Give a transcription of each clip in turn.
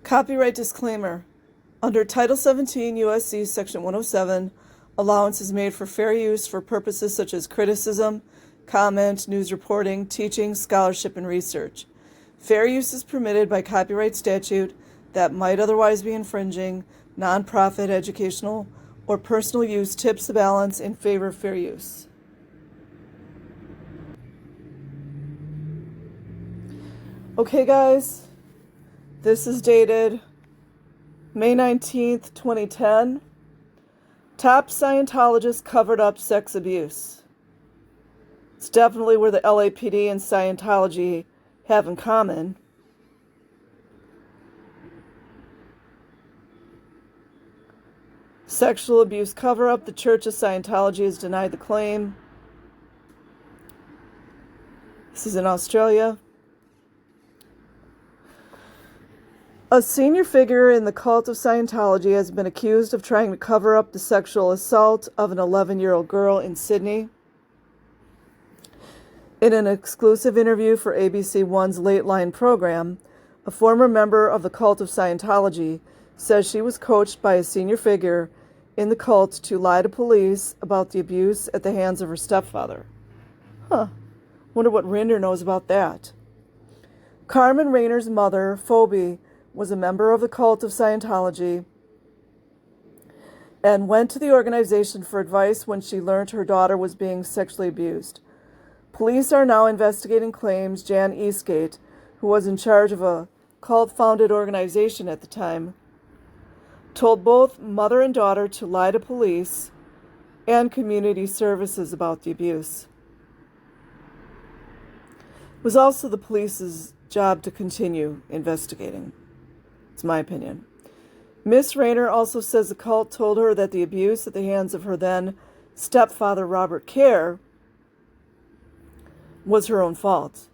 Copyright disclaimer. Under Title 17 U.S.C. Section 107, allowance is made for fair use for purposes such as criticism, comment, news reporting, teaching, scholarship, and research. Fair use is permitted by copyright statute that might otherwise be infringing. Nonprofit, educational, or personal use tips the balance in favor of fair use. Okay, guys. This is dated May 19th, 2010. Top Scientologist covered up sex abuse. It's definitely where the LAPD and Scientology have in common. Sexual abuse cover-up. The Church of Scientology has denied the claim. This is in Australia. A senior figure in the cult of Scientology has been accused of trying to cover up the sexual assault of an 11-year-old girl in Sydney. In an exclusive interview for ABC One's Late Line program, a former member of the cult of Scientology says she was coached by a senior figure in the cult to lie to police about the abuse at the hands of her stepfather. Wonder what Rinder knows about that. Carmen Rayner's mother, Phoebe, was a member of the cult of Scientology and went to the organization for advice when she learned her daughter was being sexually abused. Police are now investigating claims Jan Eastgate, who was in charge of a cult-founded organization at the time, told both mother and daughter to lie to police and community services about the abuse. It was also the police's job to continue investigating. It's my opinion. Miss Rayner also says the cult told her that the abuse at the hands of her then stepfather, Robert Kerr, was her own fault.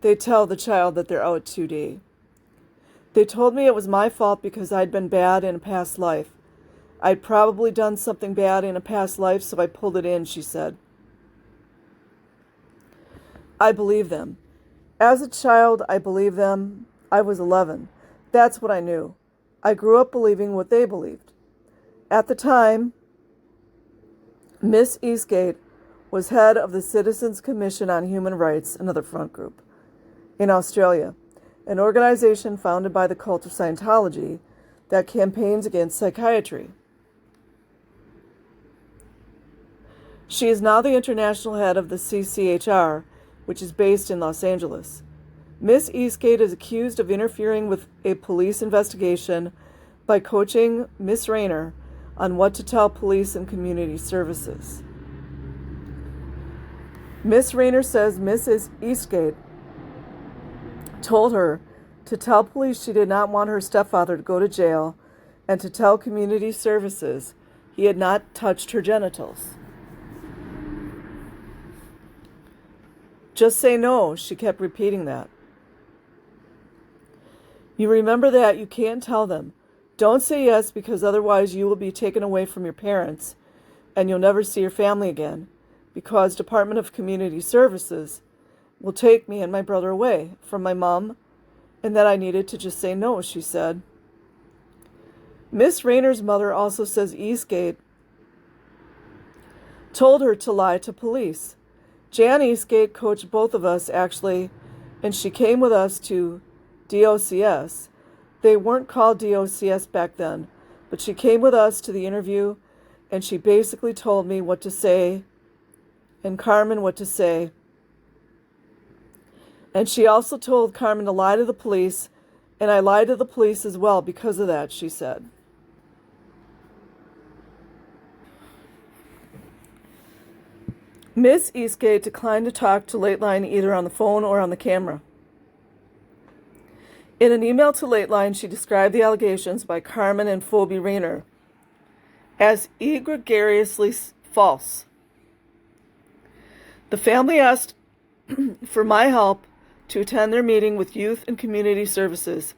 They tell the child that they're out 2D. They told me it was my fault because I'd been bad in a past life. I'd probably done something bad in a past life, so I pulled it in, she said. I believe them. As a child, I believed them. I was 11. That's what I knew. I grew up believing what they believed. At the time, Miss Eastgate was head of the Citizens Commission on Human Rights, another front group, in Australia, an organization founded by the cult of Scientology that campaigns against psychiatry. She is now the international head of the CCHR, which is based in Los Angeles. Miss Eastgate is accused of interfering with a police investigation by coaching Miss Rayner on what to tell police and community services. Miss Rayner says Mrs. Eastgate told her to tell police she did not want her stepfather to go to jail and to tell community services he had not touched her genitals. Just say no, she kept repeating that. You remember that you can't tell them. Don't say yes because otherwise you will be taken away from your parents and you'll never see your family again because Department of Community Services will take me and my brother away from my mom and that I needed to just say no, she said. Miss Rayner's mother also says Eastgate told her to lie to police. Jan Eastgate coached both of us actually, and she came with us to DOCS. They weren't called DOCS back then, but she came with us to the interview and she basically told me what to say and Carmen what to say. And she also told Carmen to lie to the police, and I lied to the police as well because of that, she said. Miss Eastgate declined to talk to Late Line either on the phone or on the camera. In an email to Late Line, she described the allegations by Carmen and Phoebe Rayner as egregiously false. The family asked for my help to attend their meeting with Youth and Community Services,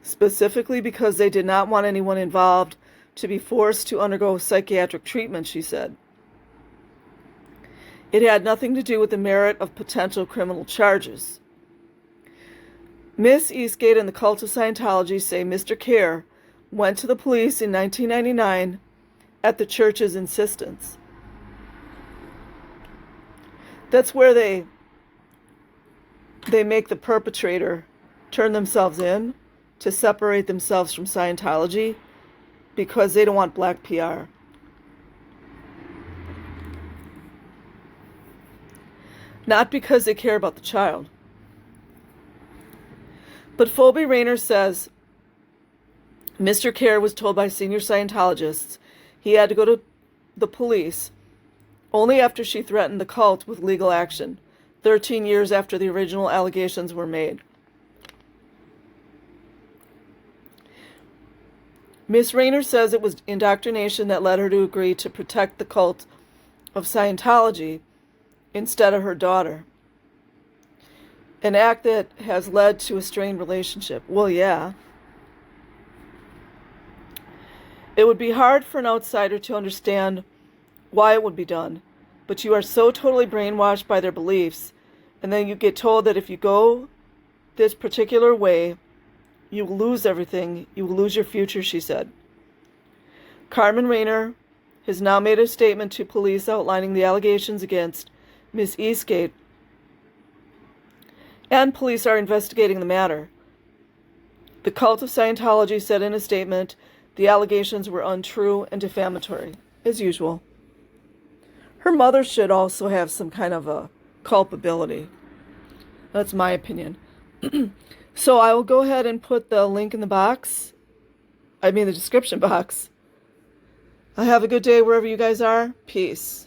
specifically because they did not want anyone involved to be forced to undergo psychiatric treatment, she said. It had nothing to do with the merit of potential criminal charges. Miss Eastgate and the cult of Scientology say Mr. Kerr went to the police in 1999 at the church's insistence. That's where they make the perpetrator turn themselves in to separate themselves from Scientology because they don't want black PR. Not because they care about the child. But Phoebe Rayner says Mr. Kerr was told by senior Scientologists he had to go to the police only after she threatened the cult with legal action, 13 years after the original allegations were made. Miss Rayner says it was indoctrination that led her to agree to protect the cult of Scientology instead of her daughter. An act that has led to a strained relationship. Well, yeah. It would be hard for an outsider to understand why it would be done, but you are so totally brainwashed by their beliefs, and then you get told that if you go this particular way, you will lose everything, you will lose your future, she said. Carmen Rayner has now made a statement to police outlining the allegations against Miss Eastgate, and police are investigating the matter. The cult of Scientology said in a statement the allegations were untrue and defamatory, as usual. Her mother should also have some kind of a culpability. That's my opinion. So I will go ahead and put the link in the box. The description box. Have a good day wherever you guys are. Peace.